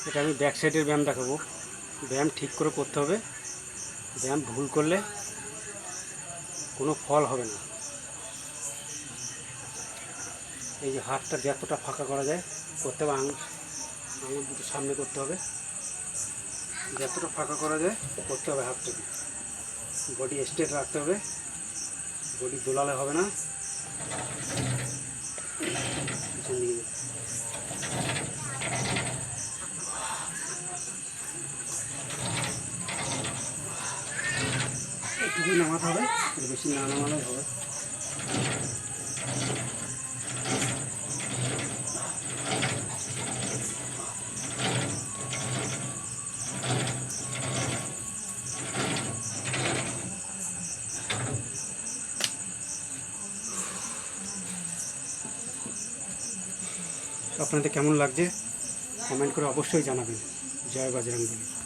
এটা আমি ব্যাক সাইডের ব্যায়াম দেখাবো। ব্যায়াম ঠিক করে করতে হবে, ব্যায়াম ভুল করলে কোনো ফল হবে না। এই যে হাতটা যতটা ফাঁকা করা যায় করতে হবে, আঙুল দুটো সামনে করতে হবে, যতটা ফাঁকা করা যায় করতে হবে হাতটাকে। বডি স্ট্রেট রাখতে হবে, বডি দোলালে হবে না। পিছন দিকে একটুকুই নামাতে হবে, বেশি না নামালে হবে। আপনাদের কেমন লাগছে কমেন্ট করে অবশ্যই জানাবেন। জয় বজরং বলী।